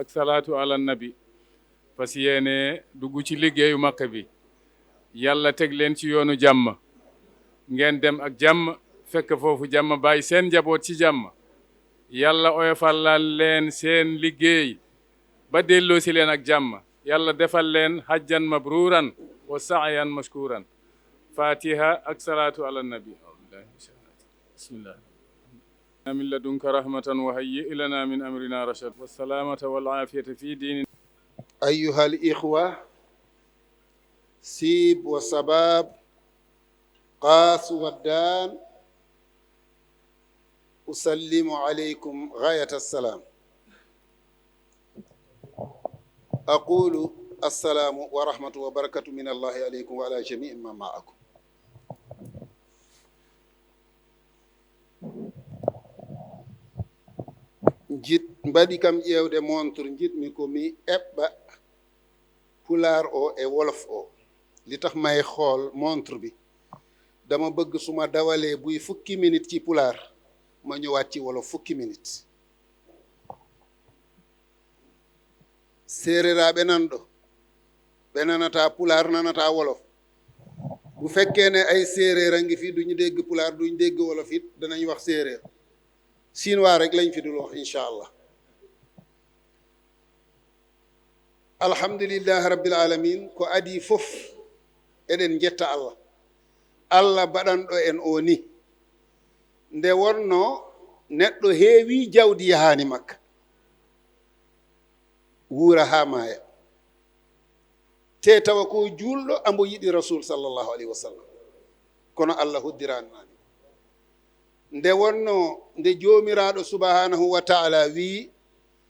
ak salaatu ala nabi fas yéene dugg ci liggéeyu Makka bi yàlla teg leen ci yoonu jàmm ngeen dem ak jàmm fekk foofu jàmm bàyyi seen njaboot ci jàmm yàlla oyofalal leen seen liggéey ba delloo si leen ak jàmm yàlla defal leen hajjan mabruran wa sa'yan mashkuran fatiha ak salaatu ala nabi bismillah min ladunka rahmatan wa hayyi lana min amrina rashad wa salamata wal afiyata fi dinin أيها الإخوة سيب وصباب قاس ودان أسلم عليكم غاية السلام أقول السلام ورحمة وبركة من الله عليكم وعلى جميع ما معكم jit mbaɗi kam ƴeewde montre jiɗmi ko mi eɓɓa pulaar o e wolof o li tax may xool montre bi dama bëgg suma dawalee buy fukki minute ci pulaar ma ñëwaat ci wolof fukki minute séeréeraaɓe nan ɗo ɓe nanata pulaar nanata wolof bu fekkee ne ay séeréer a ngi fi duñu dégg pulaar duñu dégg wolof it danañ wax séeréer Chinois rek lañ fi dul wax incha allah alhamdulillahi rabbil alamin ko adi fof eɗen jetta allah allah baɗanɗo en o ni nde wonno neɗɗo heewi jawdi yahani makka wuura ha maaya te tawa ko julɗo ambo yiɗi rasul sallllahu alayhi wa sallam kono allah hoddiranmami nde wonno nde joomiraɗo subhanahu wa taala wi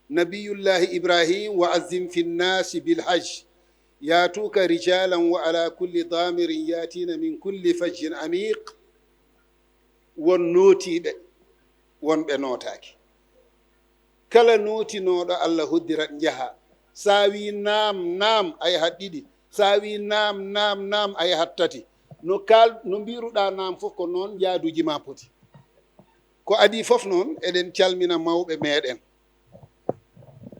nabiyullahi ibrahim wa azim fi nnasi bilhaj yatuka rijalan wa ala kulli damirin yatina min kulli fajjin amiq won nootiɓe wonɓe nootaki kala nootinoɗo allah hoddirat jaaha sa wi nam nam ay hat ɗiɗi sa wi nam nam nam ay hat tati no mbiruɗa nam fof ko noon jaaduji ma poti ko adi fof noon eɗen calmina mawɓe meɗen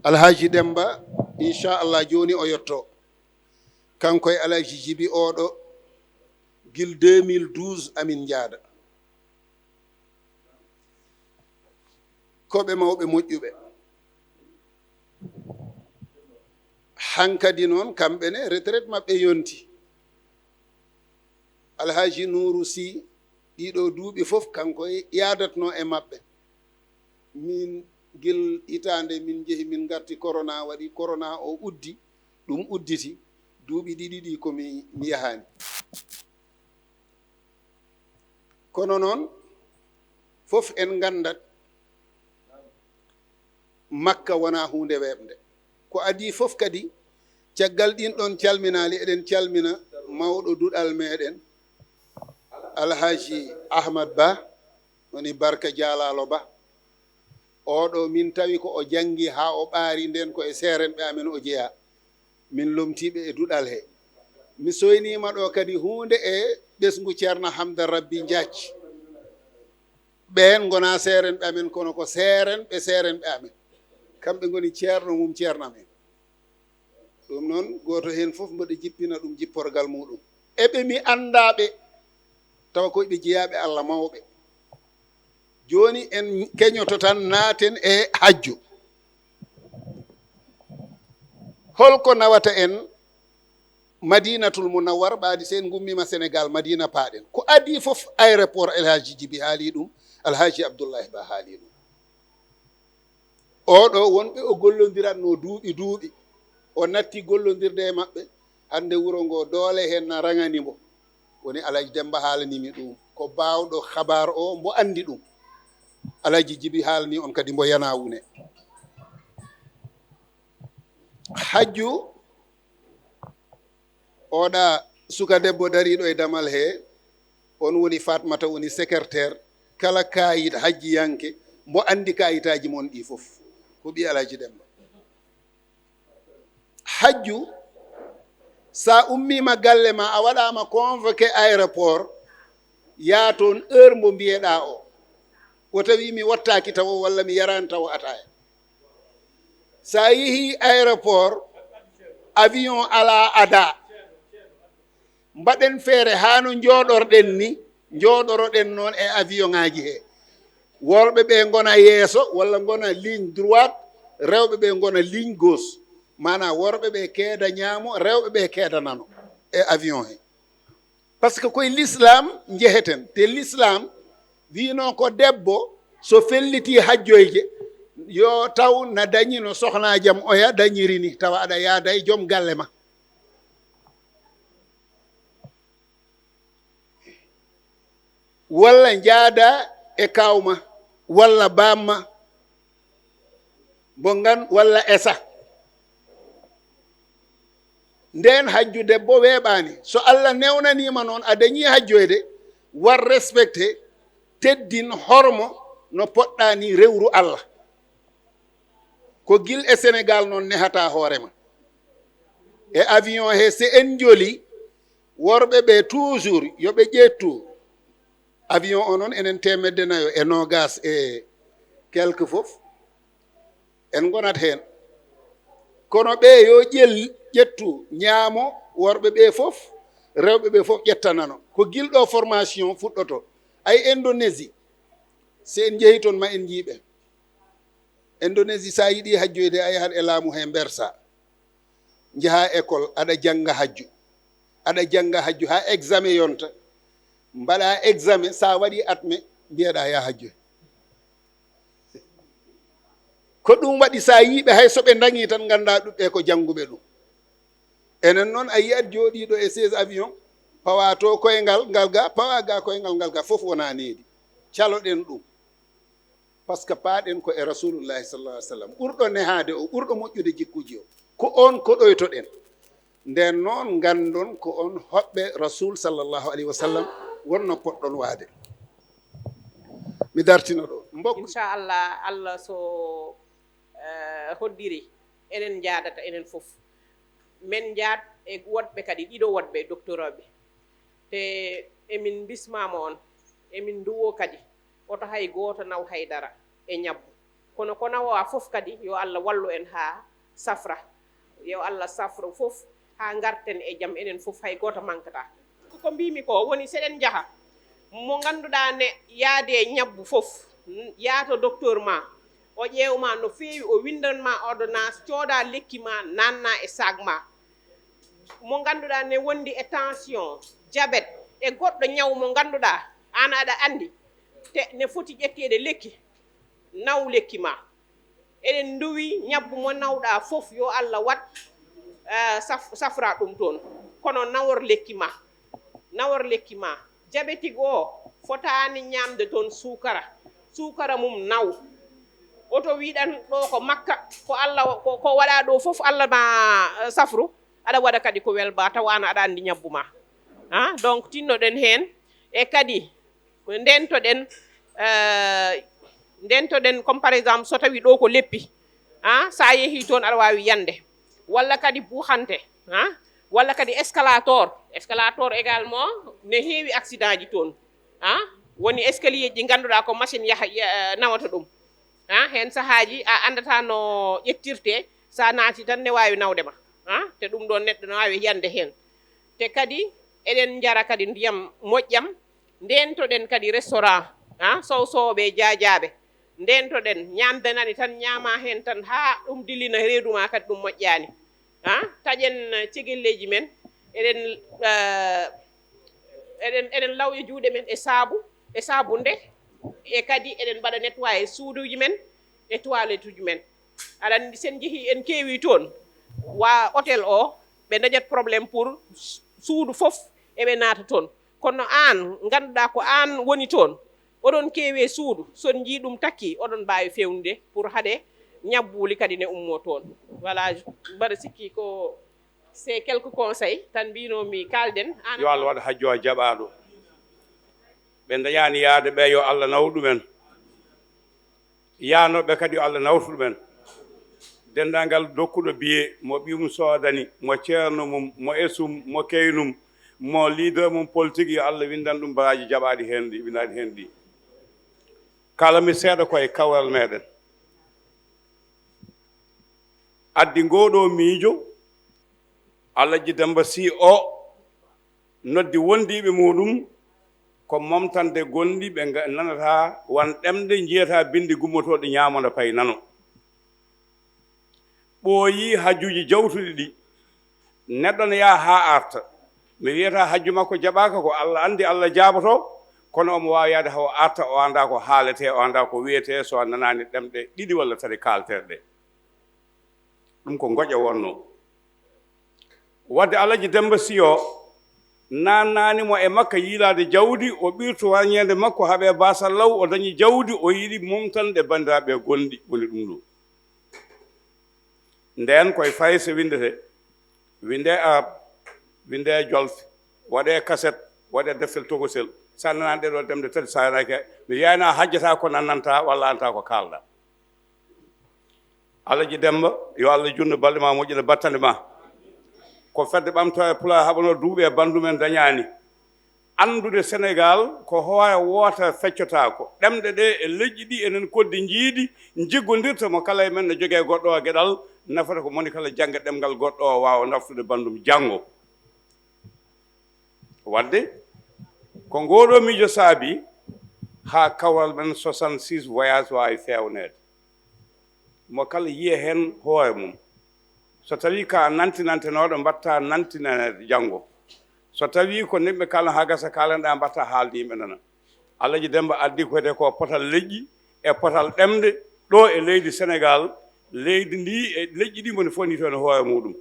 alhaji Demba inchallah joni o yetto kanko e alhaji Jibi oɗo gil 2012 amin jaada koɓe mawɓe moƴƴuɓe hankadi noon kamɓene retraite maɓɓe yonti alhaji Nourou Sy ɗiɗo duuɓi fof kanko yadatno e maɓɓe min gil hitande min jeehi min garti corona waɗi corona o uddi ɗum udditi duuɓi ɗiɗi ɗi komi yahani kono noon fof en gandat makka wona hunde weɓde ko adi fof kadi caggal ɗin ɗon calminali eɗen calmina mawɗo duɗal meɗen alhaji Ahmad Ba woni Barka Jalalo Ba oɗo min tawi ko o jangi ha o ɓaari nden ko e seerenɓe amen o jeeya min lomtiɓe e duɗal he mi soynima ɗo kadi hunde e ɓesgu ceerno Hamda Rabbi Diac ɓen gona seerenɓe amen kono ko seerenɓe amen kamɓe goni ceerno mum ceerno amen ɗum noon goto hen fof mboɗo jippina ɗum jipporgal muɗum eɓe mi andaɓe tawa koɓe jeeyaɓe Allah mawɓe joni en keñoto tan naaten e hajju holko nawata en madinatul munawwar ɓaadi sen gummima Sénégal madina paaɗen ko adi fof aéroport alhaji Jibi haali ɗum alhaji Abdoullahi Ba haali ɗum oɗo wonɓe o gollodiratno duuɓi o natti gollodirde e maɓɓe hande wuro ngo doole hen na raganimo woni alhaji Demba haalanimi ɗum ko bawɗo habar o mbo andi ɗum alhaji Jibi haalani on kadi mbo yana wune hajju oɗa suka debbo dariɗo e damal he on woni Fatmata woni secrétaire kala kayit hajji yanke mbo andi kayitaji mon ɗi fof ko ɓi alhaji Demba hajju sa ummima galle ma a waɗama convoqué aéroport yaa toon heure mbo mbiyeɗa o o tawi mi wattaki taw walla mi yarani taw ataya sa yeehi aéroport avion ala ada mbaɗen feere haa no njooɗorɗen ni njooɗoroɗen noon e avion ŋaaji hee worɓe ɓe ngona yeeso walla ngona ligne droite rewɓe ɓe ngona ligne gauche mana worɓe ɓe keeda ñaamo rewɓe ɓe keeda nano e avion he par ce que koye l'islam njeheten te l'islam wino ko debbo so felliti hajjoyje yo taw na dañi no sohnajam oya dañiri ni tawa aɗa yaada e joom galle ma walla jaada e kawma walla bamma bo ngan walla esa nden hajju debbo weeɓani so allah newnanima noon a dañi hajjoyde war respecté teddin hormo no poɗɗa ni rewru allah ko gil e sénégal noon nehata hoorema e avion he se en joli worɓe ɓe toujours yoɓe ƴettu avion o noon enen temedde nayo e nogas e quelque fof en gonat hen kono ɓe yo ƴettu ñaamo worɓe ɓe fof rewɓe ɓe fof ƴettanano ko gilɗo formation fuɗɗoto ay indonésie se en jeehi toon ma en jiiɓe indonésie sa yiiɗi hajjoyde a yahat e laamu he mbersa jaha école aɗa jangga hajju ha examen yonta mbaɗa examen sa waɗi atme mbiyeɗa ya hajjoy ko ɗum waɗi sa yiiɓe hay soɓe daŋi tan ganda ɗuɓɓe ko jannguɓe ɗum enen noon a yiyat jooɗiɗo e 16 avion pawa to koyngal ngal ga pawa ga koyngal ngal ga fof wona needi caloɗen ɗum par ce que paaɗen ko e rasulullahi sallallahu alih w sallam ɓurɗo nehade o ɓurɗo moƴƴude jikkuji o ko on koɗoytoɗen nden noon gandon ko on hoɓɓe rasul sallllahu alayhi wa sallam wonno poɗɗon waade mi dartina ɗo mbokk inchallah allah so hoddiri enen jaadata enen fof min jaat e woɗɓe kadi ɗiɗo woɗɓe docteur oɓe te emin bismama on emin duwo kadi oto hay gooto naw haydara e ñabbu kono ko nawowa fof kadi yo allah wallu en ha safra yo allah safra fof ha garten e jaam enen fof hay gooto mankata ko mbimi ko woni seɗen jaaha mo ganduɗa ne yaade ñabbu fof yaato docteur ma o ƴeewma no feewi o windanma ordonnance cooda lekki ma nanna e sag ma mo ganduɗa ne wondi e tension diabète e goɗɗo ñaw mo ganduɗa an aɗa andi te ne foti ƴettede lekki naw lekki ma eɗen duwi ñabbu mo nawɗa fof yo allah wat safra ɗum toon kono nawor lekki ma diabétique o fotani ñamde toon sukara mum naw oto wiɗan ɗo ko makka ko allah ko waɗa ɗo fof allah ma safru aɗa waɗa kadi ko welba tawana aɗa andi ñabbu ma donc tinnoɗen hen e kadi ndentoɗen comme par exemple so tawi ɗo ko leppi sa yeehi toon aɗa wawi yande walla kadi buuhante walla kadi escalator également ne heewi accident ji toon woni escalier ji ganduɗa ko machine nawata ɗum hen sahaji a andata no ƴettirte sa naati tan ne wawi nawdema te ɗum ɗon neɗɗo ne wawi yande hen te kadi eɗen jara kadi ndiyam moƴƴam ndentoɗen kadi restaurant sowsoɓe jajaɓe ndentoɗen ñamde nani tan ñaama hen tan ha ɗum dillina reedu ma kadi ɗum moƴƴani taƴen cegelleji men eɗen lawya juuɗe men e saabu nde e kadi eɗen mbaɗa nettoyé suuduji men e toilette uji men aɗa andi sen jeehi en keewi toon wa hôtel o ɓe dañat probléme pour suudu fof eɓe naata toon kono an ganduɗa ko an woni toon oɗon keewe suudu son jii ɗum takki oɗon mbawi fewnude pour haade ñabbuli kadi ne ummo toon voilà mbaɗa sikki ko c'est quelques conseils tan mbinomi kalden yo allah waɗa hajjo jaɓaɗo ɓe dañani yaade ɓe yo allah naw ɗumen yanoɓe kadi yo allah nawtu ɗumen dendagal dokkuɗo biye mo ɓiyum soodani mo ceerno mum mo esum mo keynum mo leader mum politique yo allah windan ɗum baraji jaɓaɗi hen ɗi windaɗi hen ɗi kala mi seeɗa koye kawral meɗen addi ngoɗo miijo Alaji Demba Sy o noddi wondiɓe muɗum ko momtande gonɗi ɓe nanata wan ɗemde jiyata bindi gummotoɗe ñamono pay nano ɓooyi hajjuji jawtuɗi ɗi neɗɗo ne yaha ha arta mi wiyata hajju makko jaɓaka ko Allah andi Allah jaaboto kono omo wawi yaade haw arta o anda ko haalete o anda ko wiyete so nanani ɗemɗe ɗiɗi walla tati kalterɗe ɗum ko goƴa wonno wadde Alaji Demba Sy o nannanimo e makka yiilade jawdi o ɓirto wañede makko haaɓe basal law o dañi jawdi o yiɗi momtande bandiraɓe gonɗi woni ɗum ɗo nden koye fayse windete winde arab winde jolfe waɗe cassette waɗe deftel togosel sa nanani ɗeɗo demde tati sa yanake mi wiyana hajjata ko nannanta walla anta ko kalɗa Alaji Demba yo Allah junno balɗe ma moƴƴina battande ma ko fedde ɓamto e pula haɓano duuɓi e bandumen dañani andude Sénégal ko hoore woota feccotako ɗemɗe ɗe e leƴƴi ɗi enen koddi jiiɗi jiggodirta mo kala e men ne jogee goɗɗo o gueɗal nafata ko moni kala jangga ɗemgal goɗɗo o wawa naftude bandum janggo wadde ko ngoɗo miijo saabi ha kawral men 66 voyage wawi fewnede mo kala yiya hen hoore mum so tawi ka nantinantenoɗo mbatta nantinanede janggo so tawi ko nimɓe kala ha gasa kalanɗa mbatta haalde yimɓe nana Alaji Demba addi koyte ko potal leƴƴi e potal ɗemde ɗo e leydi Sénégal leydi ndi e leƴƴi ɗi moni foni toon e hoore muɗum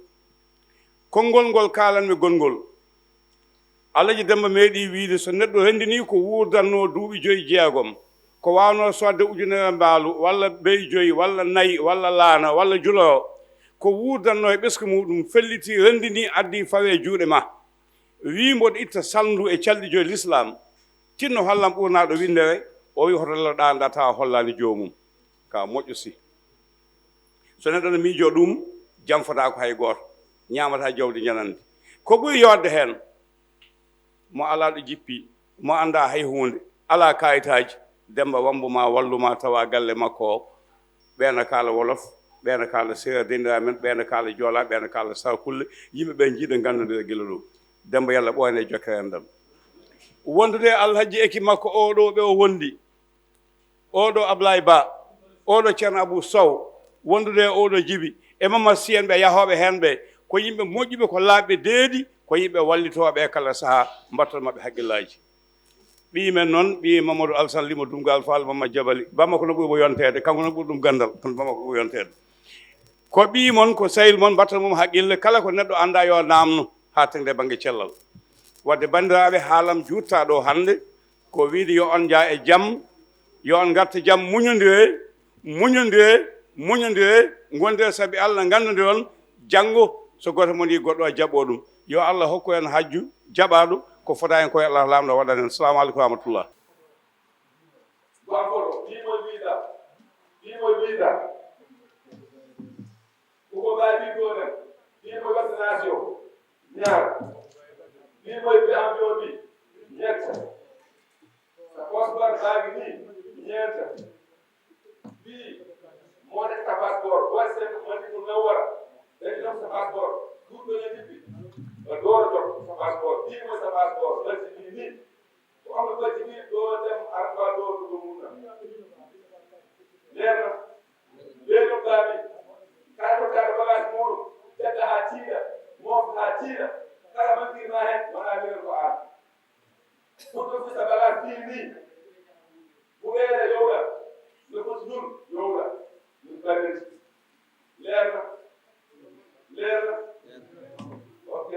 konngol ngol kalanmi gongol Alaji Demba meeɗi wiide so neɗɗo rendini ko wurdanno duuɓi 5 jeegom ko wawno sodde ujunere mbaalu walla beyi 5 walla nayyi walla laana walla julo ko wurdanno e ɓesgu muɗum felliti rendini addi fawe juuɗe ma wi mboɗo itta sandu e calɗi 5 l'islam tinno hollam ɓurnaɗo windere o wi hotoleloɗa nda tawa hollani jomum ka moƴƴo si so neɗɗo no miijo ɗum jamfata ko hay goto ñamata jawdi janandi ko ɓuri yodde hen mo ala ɗo jippi mo anda hay hunde ala kayitaji Demba wambuma walluma tawa galle makko o ɓeena kala wolof ɓeena kala séeréer dendira men ɓeena kala joola ɓeena kala sarkulle yimɓeɓe jiiɗa gandodira guila ɗo Demba yalla ɓoyne jokkere ndam wondude alhaji eki makko oɗo ɓe o wondi oɗo Ablaye Ba oɗo Ceerno Abou Sow wondude oɗo Djiby e Mamadou Sy en ɓe yahoɓe hen ɓe ko yimɓe moƴƴuɓe ko laaɓɓe deedi ko yimɓe wallitoɓe e kala saaha mbatton mabɓe haqqillaji ɓii men noon ɓii Mamadou Alassane Limo Dumgal Fall Mamadou Jabali bamma ko no ɓuri mo yontede kanko no ɓuri ɗum gandal kono bamma ko ɓuri yontede ko ɓii mon ko sahil mon mbatton mum haqqille kala ko neɗɗo anda yo namno ha tengde banggue cellal wadde bandiraɓe haalam jutta ɗo hande ko wiide yo on jaa e jaam yo on garta jaam muñodire gonde saabi Allah gandodiron janggo so goto mon yi goɗɗo jaɓo ɗum yo Allah hokku en hajju jaɓaɗo ko fota en koye Allah lamɗo waɗan en assalamu aleykum wa rahmatullah Bankolo, ɗimoy wiida koko mbawi ɗonen ɗimoy vaccination ñaar ɗimoy ambion bi ñetta sa posbar baagi ni ñeenta ɓi mo def sa passeport boy sen mandi ko nawara dañi def sa passeport ɗuɗɗo ñettiɓi o dooro jot sa passeport ɗimoy sa passeport balti ɗi ni ko amul balti ɗi ɗo dem arba ɗo ɗuɗo mumna leerna leeno baabi kala ko kala bagage muɗum tedda ha tiiɗa mofta ha tiiɗa kala mantirma hen wona leer ko an surtout si sa bagage tii ni bu ɓeede yowɗa le foti ɗum yowɗa ɗum balliti leerna ok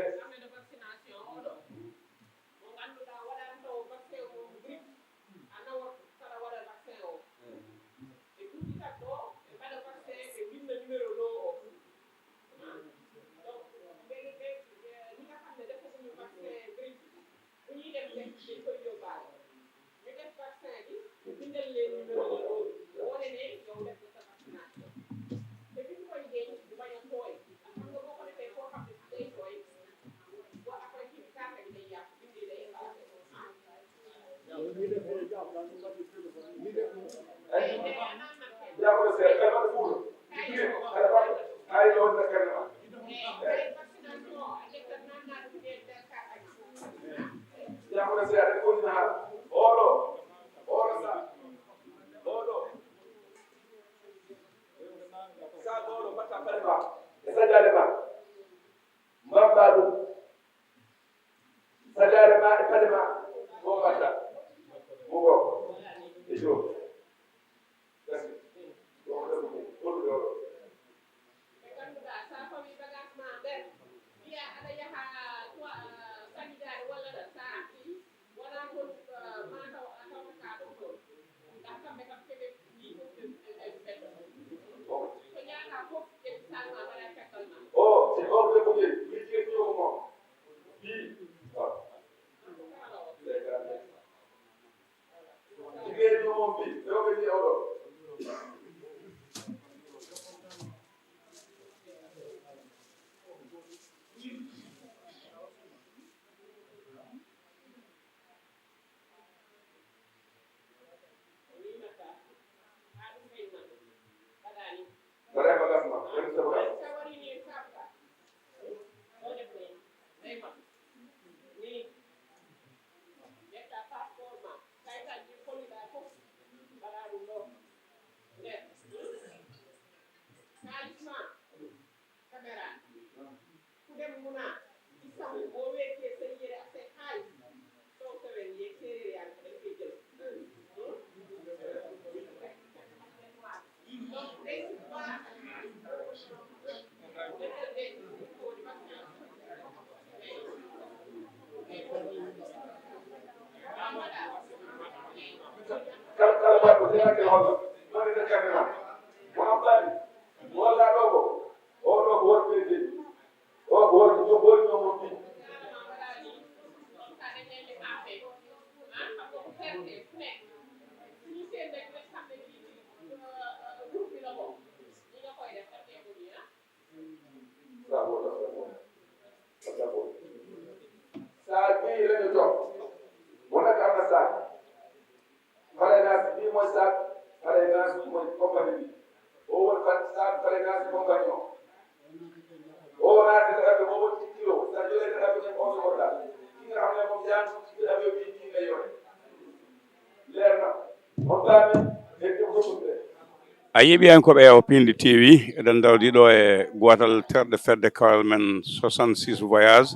a yiɓi hen koɓe o pindi TV eɗen dawdiɗo e gotal terɗe fedde kawal men 66 voyage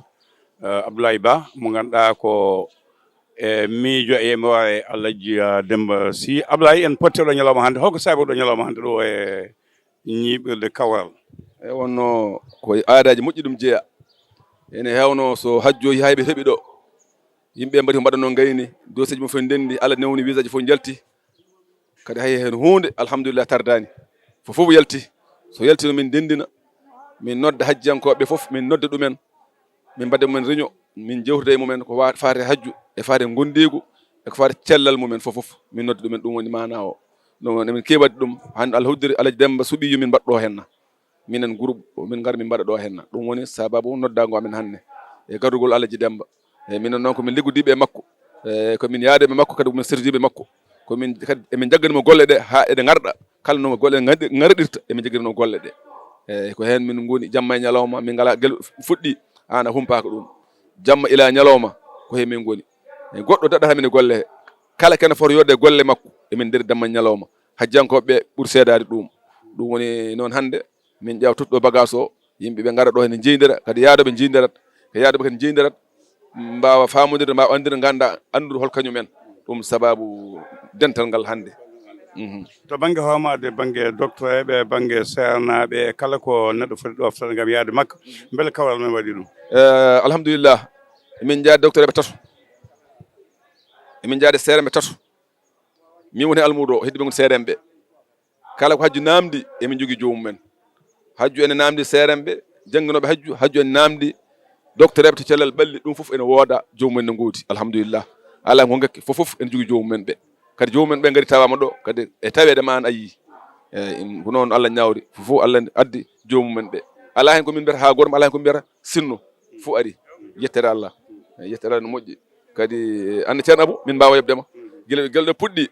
Abdoulaye Ba mo ganduɗa ko miijo e yemore Alaji Demba Sy. Abdoulaye en potteɗo ñalawma hande holko saabi ɗo ñalawma hande ɗo e ñiɓirde kawral? e wonno koye aadaji moƴƴi ɗum jeeya ene hewno so hajjoyi hayɓe heeɓi ɗo yimɓe mbati ko mbaɗanno gayni dossier ji mum fof ndendi Allah newni visa ji fof jalti kadi hay hen hunde alhamdulillah tardani fof yalti so yaltino min dendina min nodda hajjiyankoɓe fof min nodda ɗumen min mbadda mumen réunion min jewtida e mumen ko faate hajju e faate gondigu e ko faate cellal mumen fof min nodda ɗumen ɗum woni mana o ɗum woni min keɓati ɗum hande Allah hoddiri Alaji Demba suuɓi yo min mbaɗɗo henna minen groupe min gara min mbaɗa ɗo henna ɗum woni sababu noddago amen hannde e garugol Alaji Demba e minen noon komin liggudiɓe e makko e komin yaadeɓe makko kadi komin serdiɓe makko komin kadi emin jagganimo golle ɗe ha eɗe garɗa kala no golle garɗirta emin jagguirino golle ɗe eyyi ko hen min goni jamma e ñalawma min ngala guel fuɗɗi an a humpaka ɗum jamma ila ñalawma ko hen min goni e goɗɗo daɗata min e golle he kala kene foto yodde golle makko emin nder damma ñalawma hajjankoɓe ɓuuri seedade ɗum ɗum woni noon hannde min ƴeewa tutɗo bagage o yimɓeɓe gara ɗo hene jeydira kadi yaadoɓe jeydirat e yaadoɓe kadi jeydirat mbawa famodirde mbawa andirde ganda andude hol kañumen ɗum sababu dental ngal hannde to banggue homade banggue docteur eɓe banggue sernaɓe kala ko neɗɗo foti ɗoftade gam yaade makko beele kawral men waɗi ɗum alhamdulillah emin jaade docteur eɓe tato emin jaade seeremɓe tato min woni almudo heddiɓe gon seeremɓe kala ko hajju namdi emin jogui jomumen hajju ene namdi seeremɓe jangginoɓe hajju ene namdi docteur eɓe to cellal ɓalli ɗum foof ene wooda jomumen ne goodi alhamdulillah ala ko gakki fof ene jogui jomumen ɓe kadi jomumen ɓe gari tawama ɗo kadi e tawede ma an ayi eyyi ko noon Allah ñawri fof Allah addi jomumen ɓe ala hen komin mbiyata ha goto ala hen komin mbiyata sinno fof ari yettere Allah yettere Allah no moƴƴi kadi ande ceerno Abou min mbawa yebdema guila ɗo puɗɗi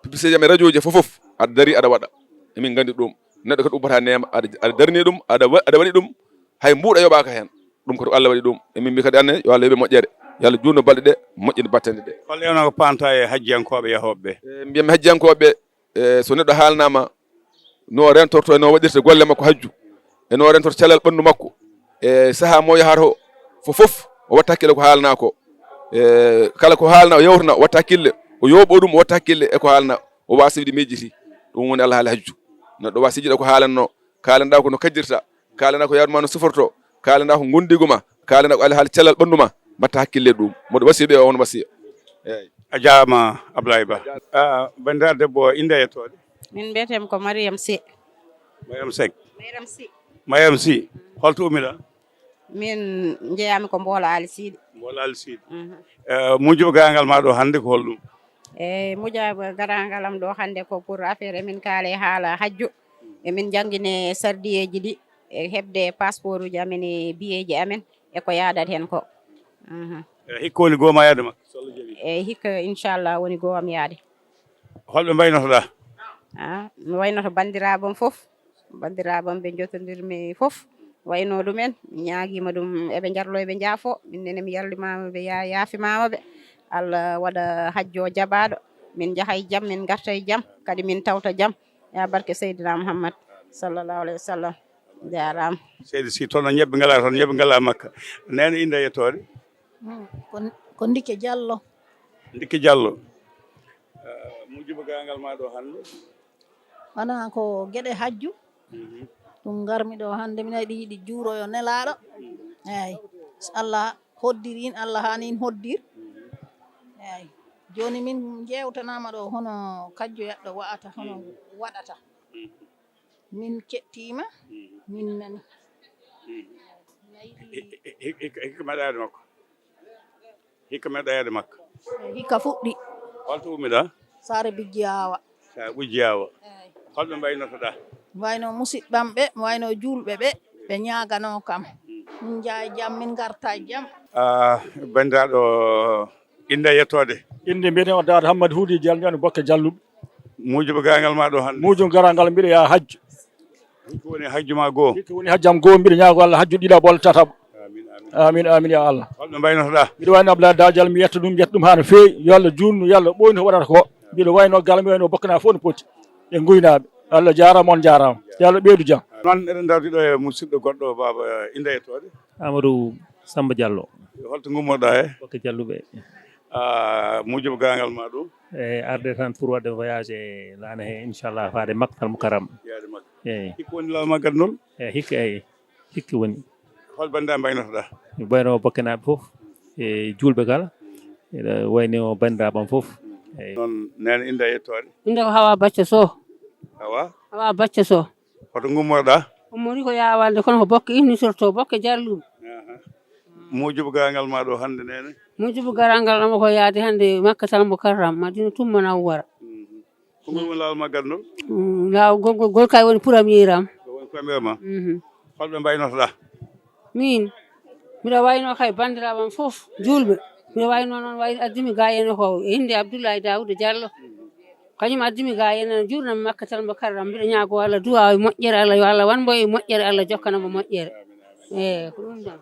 publicité jam e radio ji fof aɗa daari aɗa waɗa emin gandi ɗum neɗɗo kadi ubbata nema aɗa darni ɗum aɗa waɗi ɗum hay mbuuɗa yoɓaka hen ɗum koto Allah waɗi ɗum emin mbi kadi anne yo Allah yoɓe moƴƴere yo Allah junno balɗe ɗe moƴƴinde battende ɗe holleno ko panta e hajjiyankoɓe yahoɓe mbiyami hajjiyankoɓe so neɗɗo haalnama no rentorto e no waɗirta golle makko hajju e no rentorto calal ɓandu makko e saaha mo yahata o fof o watta hakkille ko haalna ko kala ko haalna o yewtana o watta hakkille o yooɓo ɗum o watta hakkille eko haalna o wasa wiide miijiti ɗum woni Allah haala hajju neɗɗo wasa jiiɗa ko haalanno kalanɗa ko no kajdirta kalanɗa ko yawduma no suforto kalanɗa ko gondiguma kalanɗa ko Allah haala cellal ɓandu ma mbatta hakkille ɗum moɗo wasiɓe o on wasiya eyyi a jaama Abdoulaye Ba bandiraɗo debbo inde yettode min mbiyetemi ko Mariame Sy Mariame Seck Mariame Sy Mariame Sy holto ummiɗa min jeeyami ko Mbolo Ali Siidi Mbolo Ali Siidi mujjuɓe gangal ma ɗo hannde ko holɗum mujaaba garangalam ɗo hannde ko pour affaire emin kaale haala hajju emin janngine sardiyeji ɗi e heɓde passeport uji amen e biyeji amen e ko yaadat hen ko. hikka woni gooma yaade makko eyi hikka inchallah woni goo am yaade. holɓe mbaynotoɗa? mi waynoto bandiraɓam fof, bandiraɓam ɓe jotodirmi fof wayno ɗumen mi ñaaguima ɗum eɓe jarlo eɓe jaafo minnene mi yallimama ɓe yaafimama ɓe Allah waɗa hajjo jabaɗo min jaahay jaam min garta e jaam kadi min tawta jaam ya barke Seydina Muhammad sallallahu alayhi wa sallam. Jarama seydi si toon ñebbe ngala toon ñebbe ngala makka nene inde yettode ko Ndike Diallo. Ndike Diallo mujuba gangal ma ɗo hannde wona ko gueɗe hajju ɗum garmi ɗo hannde min yiɗi yiɗi juuroyo nelaɗo eyyi so Allah hoddirin Allah hanin hoddir eyyi joni min jewtanama ɗo hono kajjo yaɗɗo wa'ata hono waɗata min kettima min nani hikka meeɗa yade makko hikka meeɗa yade makko hikka fuɗɗi holto ummiɗa? Saare Bijjiyawa. Saare Bijjiyawa holɓe mbaynotoɗa? wayno musidɓam ɓe wayno julɓe ɓe ñagano kam min jaa jaam min garta jaam. bandiraɗo inde yettode? inde mbiyeten o Daouda Hammadou Huudi Diallo Bokke Dialluɓe. mujuba gangal ma ɗo hannde? mujuba garangal mbiɗa yaha hajju. hikka woni hajju ma goo? hikka woni hajjam goo mbiɗa ñaago Allah hajju ɗiɗaɓo tataɓo. amin amin ya Allah. holɓe mbaynotoɗa? mbiɗa wayno Abdoulaye Dadial mi yetta ɗum ha no feewi yo Allah junnu yo Allah ɓoyni ko waɗata ko mbiɗa wayno galle mi wayno Bokkana fof no poti e guynaɓe Allah jarama on jarama yo Allah ɓeydu jaam. noon eɗen dardiɗo e musidɗo goɗɗo baba inde yettode? Amadou Samba Diallo. holto gummoɗa he? Bokke Dialluɓe. mujuba gangal ma ɗum? arde tan pour wadde voyage e laana he inchallah faade Makkatal Mukarram. yaade makka eyyi hikka woni law maggal nol? hikka woni. hol bandiraɓe mbaynotoɗa? mi ɓayno Bokkenaɓe fof e julɓe kala ene wayni o bandiraɓam fof. eyyi noon nene inde yettode? inde ko Hawa Bacca Sow. Hawa Bacca Sow. hoto gummoɗa? ummori ko yawalde kono ko Bokke innitorto Bokke Dialluɓe. mujuba gangal ma ɗo hannde nene? mujuba garangal ɗama ko yaade hannde Makkatal Mukarram Madina Tumma Nawwara. ko ngol woni lawol maggal nol? lawol gol kay woni premier am. woni premier ma? holɓe mbaynotoɗa? min mbiɗa wayno kay bandiraɓam fof julɓe mbiɗa wayno noon way addimi ga ene ko inde Abdoulaye Daouda Diallo kañum addimi ga ene jurnami Makkatal Mukarram mbiɗa ñaago Allah duwa e moƴƴere Allah yo Allah wanmo e moƴƴere Allah jokkanamo moƴƴere eyi ko ɗum tan.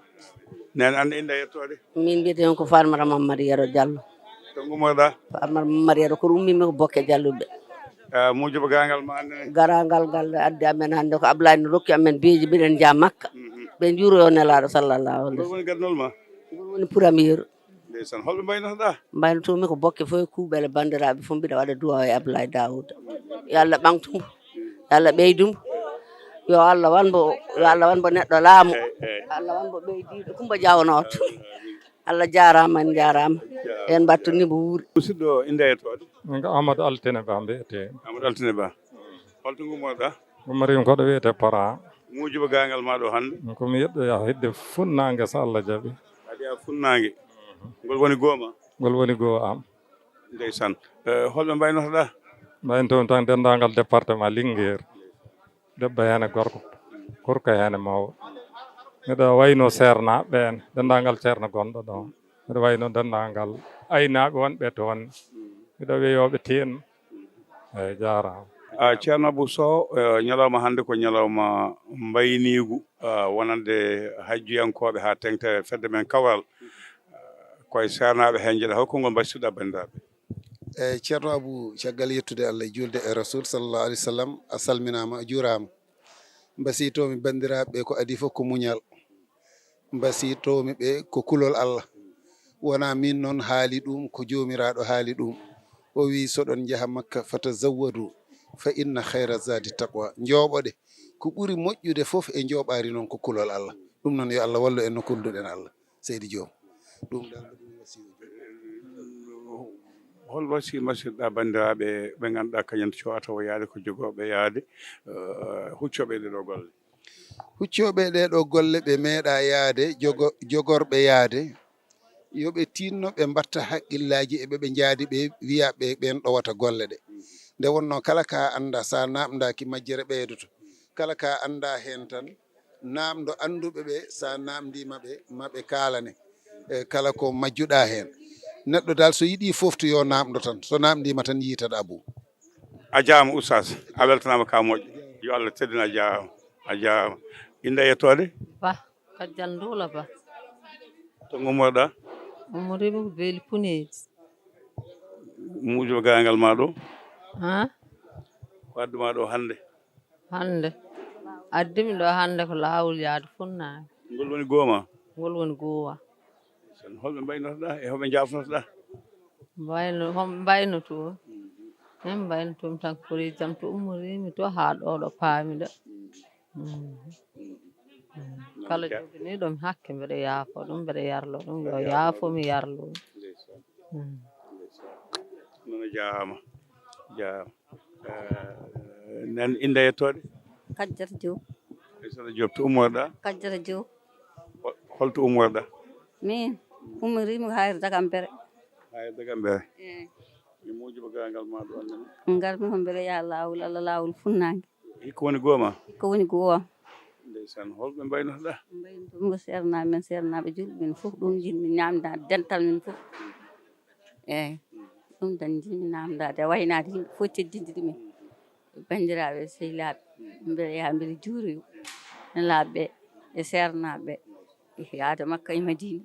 nene ande inde yettode? min mbiyeten ko Farmata Mamadou Yero Diallo. to gummoɗa? Farmata Mamadou Yero ko ummimi ko Bokke Dialluɓe. mujuba gangal ma hannde? garangal gal addi amen hannde ko Ablaye no rokki amen beeji mbiɗen jaa Makka ɓe juuroyo nelaɗo sallallahu alaihi wasallam. woni gadnol ma? ngol woni premier. ndeysan holɓe mbaynotoɗa? mbaynotomi ko Bokke fof e kuuɓele bandiraɓe fof mbiɗa waɗa duwa e Ablaye Daouda yo Allah ɓamtumo yo Allah ɓeydumo yo Allah wanmo neɗɗo laamu Allah wanmo ɓeydiɗo Coumba Diawnoto Allah jarama en jarama en mbattonimo wuuri. musidɗo inde yettode? min ko Amadou Altine Ba mbiyete. Amadou Altine Ba holto gummoɗa? gummarim koɗo wiyete Para. mujuba gangal ma ɗo hannde? komi yiɗɗo yaha hedde funnangue so Allah jaaɓi. aɗa yaha funnangue ngol woni gooma? ngol woni goo am. ndeysan holɓe mbaynotoɗa? mbayn toon tan dendagal département Linguére debbo hene gorko korko hene mawɗo mbiɗa wayno sernaɓe ɓen dendagal ceerno gonɗo ɗon mbiɗa wayno dendagal aynaɓe wonɓe toon mbiɗa weyoɓe tin eyyi jarama. ceerno Abou Sow ñalawma hannde ko ñalawma mbaynigu wonande hajjuyankoɓe ha tengte fedde men Kawral koye sernaɓe hen jeeɗa holko ngol mbasiɗa bandiraɓe? eyyi ceerno Abou caggal yettude Allah julde e Rasul sallallahu alaihi wasallam a salminama a juurama mbasitomi bandiraɓe ko adi fof ko muñal mbasitomi ɓe ko kulol Allah wona min noon haali ɗum ko jomiraɗo haali ɗum o wi soɗon jaaha Makka fatazawwadu fa inna khayra zadi taqwa jooɓoɗe ko ɓuri moƴƴude fof e jooɓari noon ko kulol Allah ɗum noon yo Allah wallu en no kulduɗen Allah seydi joom ɗum dal hol wasi masirɗa bandiraɓe ɓe ganduɗa kañum cowata o yaade ko jogoɓe yaade huccoɓe ɗeɗo golle? huccoɓe ɗeɗo golle ɓe meeɗa yaade jogorɓe yaade yoɓe tinno ɓe mbatta haqqillaji e ɓe jaadi ɓe wiya ɓe ɓen ɗowata golle ɗe nde wonno kala ka anda sa namdaki majjere ɓeydoto kala ka anda hen tan namdo anduɓe ɓe sa namdima ɓe maɓe kalane kala ko majjuɗa hen neɗɗo dal so yiiɗi foftu yo namdo tan so namdima tan yitat abou a jaama oustaz a weltanama ka moƴƴo yo Allah teddina a jaama inde yettode Ba Kajjan Ndula Ba to gummoɗa umurimi ko beeli puneji muujo gangal ma ɗo ha wadduma ɗo hande addimi ɗo hande ko laawol yaade funnaade ngol woni gooma ngol woni goowa holɓe mbaynotoɗa e hoɓe jafnotoɗa mbayno toon min mbayno toon tan ko fori jam to ummorimi to haa ɗo paami ɗo kala joginiiɗo mi hakke mbeɗa yaafo ɗum mbeɗa yarlo ɗum yo yaafo mi yarlo nono jaama nan inde yettode Kajjata Diop Aissata Diop to ummorɗa Kajjata Diop holto ummorɗa min ummorimi ko hayre Dagambere mi muujiba gangal ma ɗo annene ngarmi ko mbeɗa yaa laawol Allah laawol funnaange hikko woni gooma ko woni goowam ndeysan holɓe mbaynotoɗa ɗum ko sernaɓe men sernaɓe julɓe men fof ɗum jinmi namdade dental men fof eyyi ɗum tan jinmi namdade waynade yimɓe fof teddinde ɗumen bandiraɓe sehilaɓe mbeɗa yaa mbeɗa juuroyo nelaɓeɓe e sernaɓeɓe yaade Makka e Madina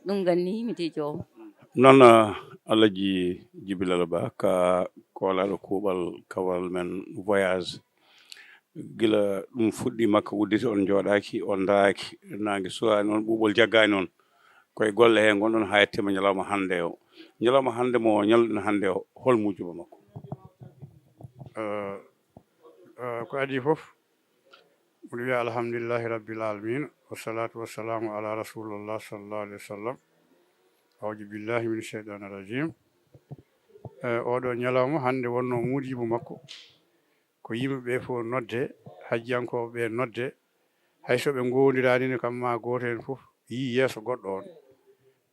ɗum gannimi de joomum noon Alaji Djibilal Ba ka kolaɗo kuuɓal kawal men voyage gila ɗum fuɗɗi makka udditi on jooɗaki on daaki nangue suwani on ɓuuɓol jaggani on koye golle he gonɗon ha yettima ñalawma hande o ñalawma hande mo ñalluɗen hande o hol mujuba makko ko adi fof mbiɗa wiya alhamdulillahi rabbil alamin wassalatu wassalamu ala rasulillah sallallahu alayhi wa sallam awju billahi min cheytani rajim oɗo ñalawma hande wonno mujibu makko ko yimɓeɓe fof nodde hajjiyankoɓe nodde hayso ɓe gondirani ne kam ma goto hen fof yi yeeso goɗɗo on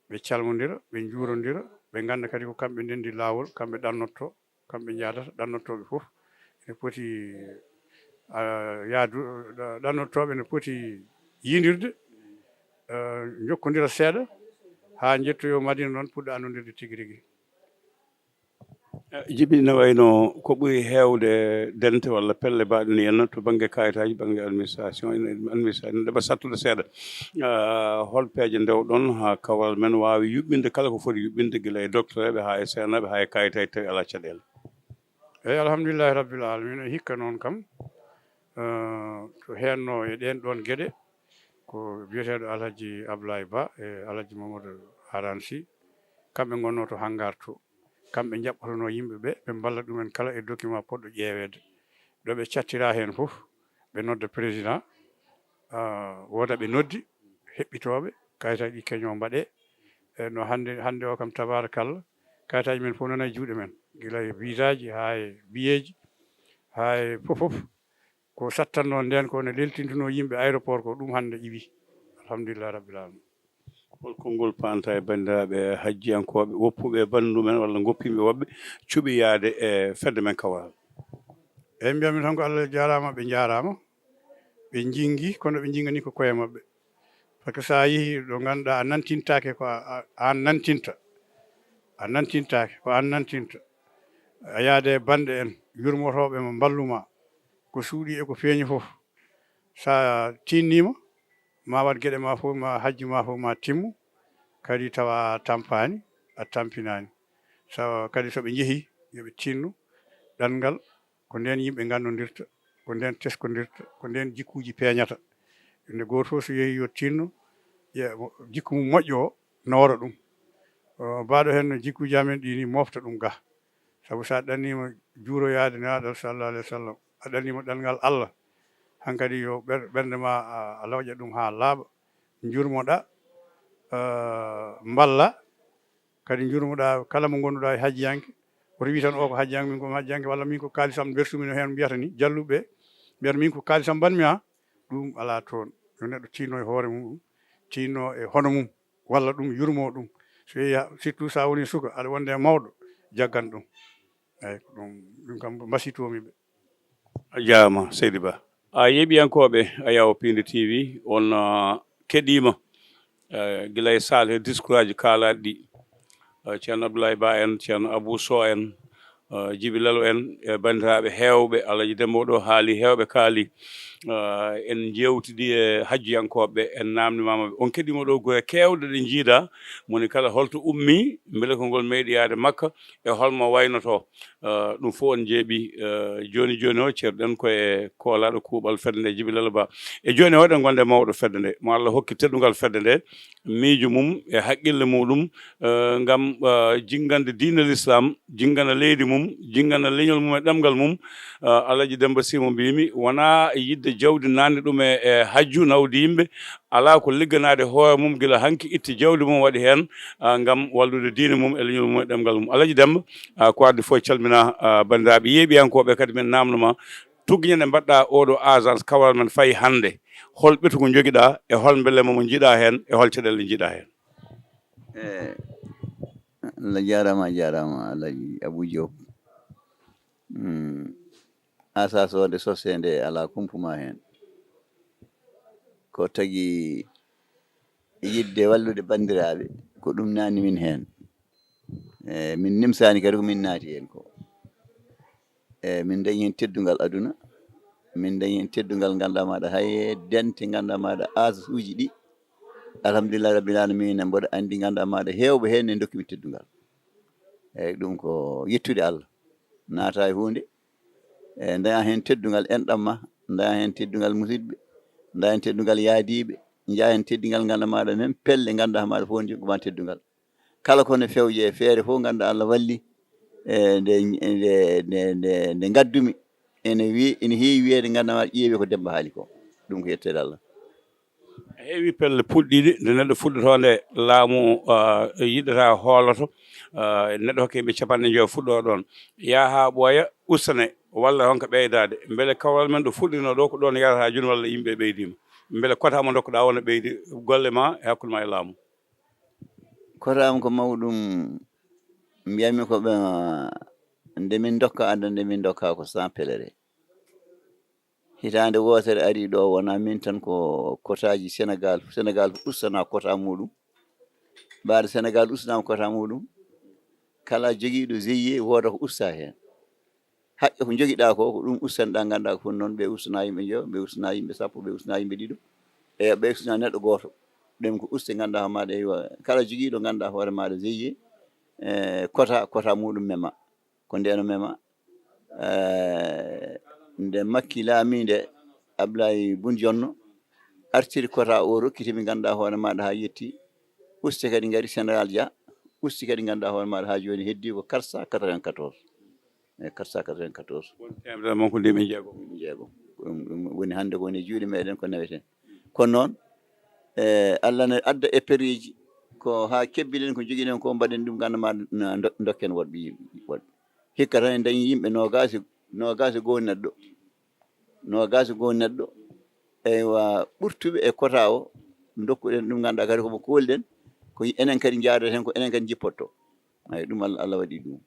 ɓe calmodira ɓe juurodira ɓe ganda kadi ko kamɓe ndendi lawol kamɓe ɗannotto kamɓe jadata ɗannottoɓe fof ene poti yaadu ɗannottoɓe ne poti yidirde jokkodira seeɗa ha jettoyo Madina noon puɗɗo andodirde tigui rigui Djiby ne wayno ko ɓuri heewde dente walla pelle mbaɗe ni henna to banggue kayitaji banggue administration administration ɗeɓa sattude seeɗa hol peeje ndewɗon ha kawal men wawi yuɓɓinde kala ko foti yuɓɓinde guila e docteur eɓe ha e senaɓe ha e kayitaji tawi ala caɗele eyyi alhamdulillahi rabbil alamin hikka noon kam to henno e ɗen ɗon gueɗe ko biyeteɗo Alhaji Abdoulaye Ba e Alhaji Mamadou Harane Sy kamɓe gonno to hangar to kamɓe jaɓɓotono yimɓeɓe ɓe mballa ɗumen kala e document poɗɗo ƴeewede ɗo ɓe cattira hen fof ɓe nodda président woda ɓe noddi heɓɓitoɓe kayitaji ɗi keño mbaɗe no hande o kam tabarakallah kayitaji men fof nana e juuɗe men guila e visa ji ha e biyeji ha e fof ko sattanno nden ko ne leltintuno yimɓe aéroport ko ɗum hande iwi alhamdulillah rabbil alamin holko ngol panta e bandiraɓe hajjiyankoɓe woppuɓe bandumen walla goppimɓe woɓɓe cuuɓi yaade e fedde men Kawal eyyi mbiyami tan ko Allah jarama ɓe jarama ɓe jingui kono ɓe jingani ko koye mabɓe par ce que sa yeehi ɗo ganduɗa a nantintake ko an nantinta a nantintake ko an nantinta a yaade bande en yurmotoɓe mo balluma ko suuɗi e ko feeñi fof sa tinnima ma wat gueɗe ma fof ma hajji ma fof ma timmu kadi tawa tampani a tampinani so kadi soɓe jeehi yooɓe tinnu ɗanngal ko nden yimɓe gandodirta ko nden teskodirta ko nden jikkuji peeñata nde goto fof so yeehi yo tinno jikku mum moƴƴo o nawora ɗum mbaɗo hen no jikkuji amen ɗini mofta ɗum ga saabu sa ɗannima juuroyade newaɗo sallallah alayhi wa sallam a ɗannima ɗanngal Allah hankkadi yo ɓernde ma a lawƴa ɗum ha laaɓa jurmoɗa mballa kadi jurmoɗa kala mo gonduɗa e hajjiyanke woto wi tan o ko hajjiyanke min komi hajjiyanke walla min ko kalisam bersumi no hen mbiyata ni jalluɓe mbiyata min ko kalisam mbanmi ha ɗum ala toon yo neɗɗo tinno e hoore mum tinno e hono mum walla ɗum yurmo ɗum so yeehi surtout sa woni suka aɗa wonde e mawɗo jaggan ɗum eyyi ko ɗum kam mbasitomi ɓe. a jarama seydi ba a yeeɓiyankoɓe a yawo Pinde TV on keɗima guila e sal he discours aji kalaɗi ɗi ceerno Abdoulaye Ba en ceerno Abou Sow en Djiby Lalo en e bandiraɓe hewɓe Alaji Dembo ɗo haali hewɓe kaali en jewtidi e hajjiyankoɓe en namdimamaɓe on keɗima ɗo goye kewɗe ɗe jiida moni kala holto ummi beele ko ngol meeɗi yaade makka e holmo waynoto ɗum fof on jeeɓi joni joni o ceerɗen koye koolaɗo kuuɓal fedde nde Djiby Lalo Ba e joni o ɗen gonde mawɗo fedde nde mo Allah hokki teddugal fedde nde miijo mum e haqqille muɗum ngam jingande diine l'islam jingana leydi mum jingana leñol mum e ɗemgal mum Alaji Demba Sy mo mbimi wona yidde jawdi nande ɗum e hajju nawdi yimɓe ala ko ligganade hoore mum gila hanki itti jawdi mum waɗi hen ngam wallude diine mum e leñol mum e ɗemgal mum Alaji Demba ko addi fof calmina bandiraɓe yeeɓiyankoɓe kadi men namdoma tugguiñen nde mbaɗɗa oɗo agence kawral men fayi hande hol ɓetu ko joguiɗa e hol beelema mo jiiɗa hen e hol caɗele jiiɗa hen. Allah jarama Alaji Abou Diop asasode sosede ala kumpuma hen ko tagui yidde wallude bandiraɓe ko ɗum nani min hen min nimsani kadi ko min naati hen ko min dañi hen teddugal aduna min dañi hen teddugal ganduɗa maɗa haye dente ganduɗa maɗa age uji ɗi alhamdulillah rabbil alamina mboɗo andi ganduɗa maɗa hewɓe hen ne dokkimi teddugal eyyi ɗum ko yettude Allah naata e hunde daña hen teddugal enɗamma daña hen teddugal musidɓe daña hen teddugal yaadiɓe jaa hen teddugal ganduɗa maɗa même pelle ganduɗa maɗa fof joguma teddugal kala kono fewje e feere fof ganduɗa Allah walli nde gaddumi ene heewi wiyede ganduɗa maɗa ƴeewi ko Demba haali ko ɗum ko yettede Allah. heewi pelle puɗɗiɗe nde neɗɗo fuɗɗoto nde laamu yiɗata hooloto neɗɗo hokke yimɓe capanɗe joyi fuɗɗo ɗon yaha ɓooya ustane walla honka ɓeydade beele kawral men ɗo fuɗɗino ɗo ko ɗon yarata joni walla yimɓe ɓeydima beele kotama dokkoɗa wona ɓeydi golle ma e hakkude ma e laamu. Kotam ko mawɗum mbiyami ko ɓe nde min dokka anda nde min dokka ko sans pelere hitande wotere ari ɗo wona min tan ko kotaji Sénégal ustana kota muɗum mbaɗo Sénégal ustanama kota muɗum kala joguiɗo GIE woda ko usta hen haqqe ko joguiɗa ko ɗum ustanoɗa ganduɗa ko foti noon ɓe ustana yimɓe joyo ɓe ustana yimɓe sappo ɓe ustana yimɓe ɗiɗo e ɓe ustana neɗɗo goto ɗum ko uste ganduɗa maɗa kala joguiɗo ganduɗa hoore maɗa GIE kota muɗum mema ko ndeno mema nde Makki laamide Abdoulaye Boun Dionne artiri kota o rokkitimi ganduɗa hoore maɗa ha yetti uste kadi gaari général Dia usti kadi ganduɗa hoore maɗa ha joni heddi ko 494 494 temedere ko ndemi jeegom woni hande ko woni juuɗe meɗen ko naweten kono noon Allah ne adda éperiji ko ha kebbiɗen ko joguiɗen ko mbaɗen ɗum ganduɗa maɗa dokken woɗɓe hikka tan en dañi yimɓe nogase goo neɗɗo eywa ɓurtuɓe e kota o dokkuɗen ɗum ganduɗa kadi komo kolɗen ko enen kadi jaadat hen ko enen kadi jippotto ay ɗum Allah waɗi ɗum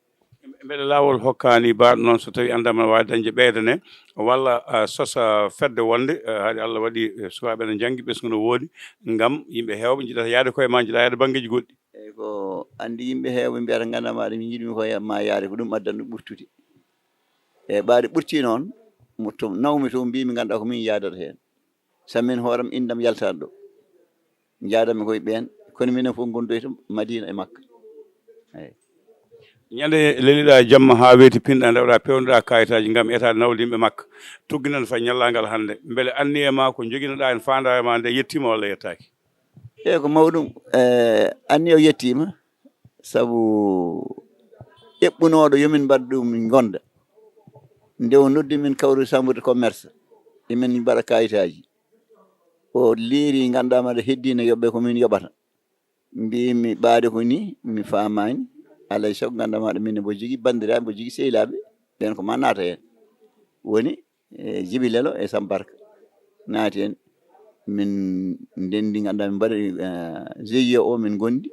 beele lawol hokkani baɗo noon so tawi andama wawi dañde ɓeydane walla sosa fedde wonde haade Allah waɗi sukaɓe ne janggi ɓesgu no woodi gam yimɓe hewɓe jiiɗata yaade koye ma jiiɗa yaade banggueji goɗɗi eyyi ko andi yimɓe hewɓe mbiyata ganduɗa maɗa mi yiɗumi ko ma yaade ko ɗum addanno ɓurtude e ɓaade ɓurti noon mo to nawmi to mbimi ganduɗa ko min yadata hen samin hooram indam yaltade ɗo jadami koye ɓen kono minen fof gondoyto Madina e Makka eyyi ñande leliɗa jamma ha weeti pinɗa ndewɗa pewnuɗa kayitaji gam etade nawde yimɓe Makka tugguinen fay ñallagal hande beele anni e ma ko joguinoɗa en fanda e ma nde yettima walla yettaki eyyi ko mawɗum anni o yettima saabu eɓɓunoɗo yomin mbaɗ ɗum gonda nde o noddi min kawru chambre de commerce emin mbaɗa kayitaji o liiri ganduɗa maɗa heddino yoɓɓe komin yoɓata mbimi ɓaade ko ni mi famani alay saago ganduɗa maɗa min mbo jogui bandiraɓe mbo jogui sehilaɓe ɓen ko ma naata hen woni Djiby Lelo e Samba Barka naati hen min ndendi ganduɗa min mbaɗi GIE o min gondi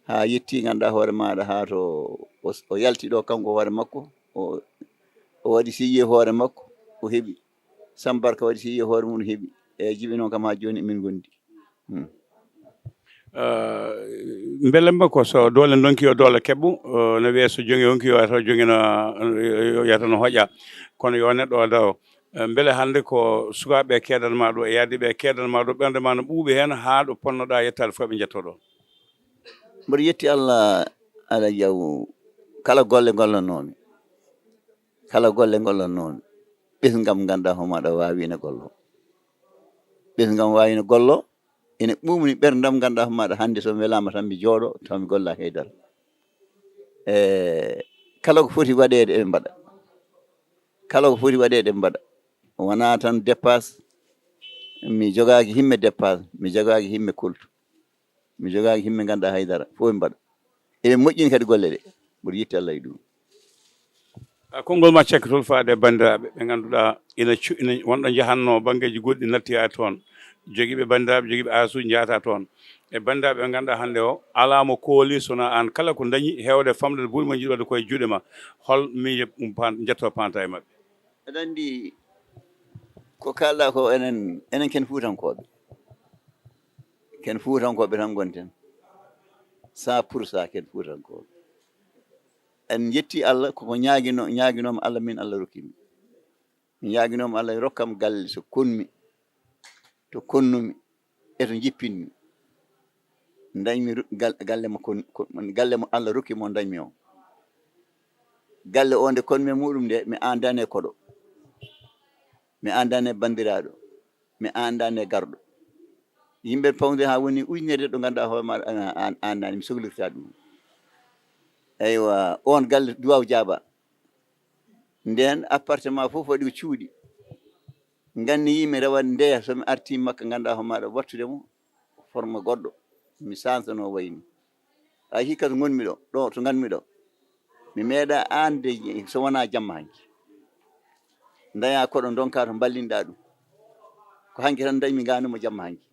ha yetti ganduɗa hoore maɗa ha to o yalti ɗo kanko hoore makko o waɗi siyye hoore makko o heeɓi Sambarka waɗi siyye hoore mum heeɓi eyyi jibi noon kam ha joni min gondi belemba ko so dole donki o dole keɓɓu no wiye so jongi wonki yo taw jongino yata no hoƴa kono yo neɗɗo o daw beele hande ko sukaɓe kedanma ɗo e yaadiɓe kedanma ɗo ɓernde ma no ɓuuɓi hen ha ɗo ponnoɗa yettade fof ɓe jetto ɗo mboɗo yetti Allah ala jaw kala golle gollannomi ɓesgam ganduɗa homaɗa wawino gollo ɓesgam wawino gollo ene ɓumni ɓerdam ganduɗa homaɗa hande so welama tan mi jooɗo taw mi golla haydara kala ko foti waɗede eɓe mbaɗa kala ko foti waɗede eɓe mbaɗa wona tan dépasse mi jogaki himme dépasse mi jogaki himme kultu mi jogaki himme ganduɗa haydara fof ɓe mbaɗa eɓe moƴƴini kadi golle ɗe mboɗo yetti Allah e ɗum konngol ma cekkatol faade e bandiraɓe ɓe ganduɗa ina wonɗo jahanno banggueji goɗɗi natti toon joguiɓe bandiraɓe joguiɓe asuji jahata toon e bandiraɓe ɓe ganduɗa hande o ala mo kooli sona an kala ko dañi hewde famde ɓuuri mo jiiɗi wadde koye juuɗe ma hol miije jetto panta e mabɓe aɗa andi ko kalɗa ko enen ken Fuutankoɓe tan gonten 100% ken Fuutankoɓe en jetti Allah koko ñaguinoma Allah min Allah rokkimi mi ñaguinoma Allah rokkam galle so konmi to konnumi e to jippinmi dañmi galle mo Allah rokki mo dañmi o galle o nde konmi e muɗum nde mi andane koɗo mi andane bandiraɗo mi andane garɗo yimɓe pawde ha woni ujunere ɗo ganduɗa hoore maɗa andani mi sohlirta ɗum eywa on galle duwaw jaaba nden appartement fof waɗi ko cuuɗi ganni yimi rawande ndeya somi arti makka ganduɗa hoore maɗa wattude mo forme goɗɗo mi sansano wayni hay hikka to gonmi ɗo to ganmi ɗo mi meeɗa ande so wona jamma hanki daya koɗo donka to ballinɗa ɗum ko hanki tan dañmi ganuma jamma hanki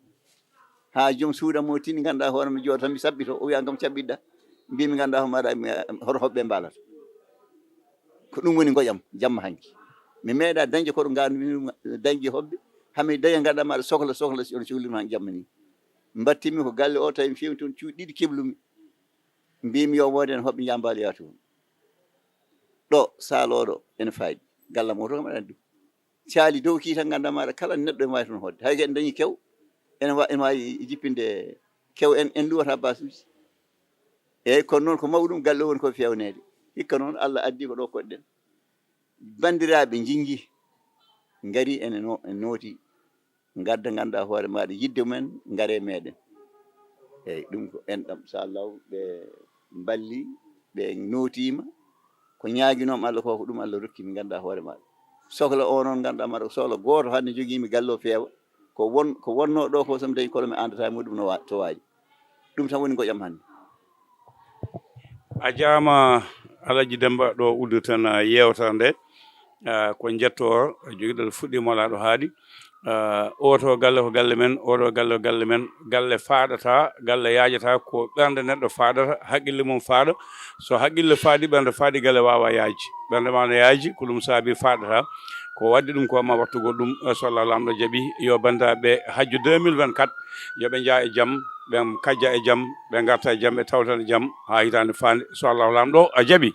ha joom suuɗam mo tini ganduɗa hoore mi jooɗo tan mi sabbito o wiya kam cabbiɗɗa mbimi ganduɗa hoore maɗa hoto hoɓɓe mbalata ko ɗum woni goƴam jamma hanki mi meeɗa dañde koɗo ganumi dañde hoɓɓe hami daña ganduɗa maɗa sohla ono cohlima han jamma ni mbattimi ko galle o tawi mi fewi toon cuuɗi ɗiɗi keblumi mbimi yo woode en hoɓɓe jambaloya toon ɗo saloɗo ene fayɗi gallam o to kam aɗa andi caali dow ki tan ganduɗa maɗa kala neɗɗo ene wawi toon hodde hay en dañi kew ene wawi jippinde kew en luwata basuji eyyi kono noon ko mawɗum galle woni koye fewnede hikka noon Allah addi ko ɗo koɗɗen bandiraɓe jinggi gaari ene nooti gadda ganduɗa hoore maɗa yidde mumen gaare meɗen eyyi ɗum ko enɗam inchallah ɓe balli ɓe nootima ko ñaguinoma Allah ko ɗum Allah rokkimi ganduɗa hoore maɗa sohla o noon ganduɗa maɗa sohla goto hande joguimi galle o feewa ko wonno ɗo ko somi dañi kono mi andata muɗum to waaji ɗum tan woni goƴam hande a jaama Alaji Demba ɗo udditan yewtere nde ko jetto joguiɗo fuɗɗimolaɗo haadi oto galle ko galle men oɗo galle ko galle men galle faaɗata galle yaajata ko ɓernde neɗɗo faaɗata haqqille mum faaɗa so haqqille faaɗi ɓernde faaɗi galle wawa yaaji ɓernde ma no yaaji ko ɗum saabi faaɗata ko waddi ɗum ko ma wattugo ɗum so Allah lamɗo jaaɓi yo bandiraɓe hajju 2024 yoɓe jaa e jaam ɓe kajja e jaam ɓe garta e jaam ɓe tawtan e jaam ha hitande fande so Allah lamɗo a jaaɓi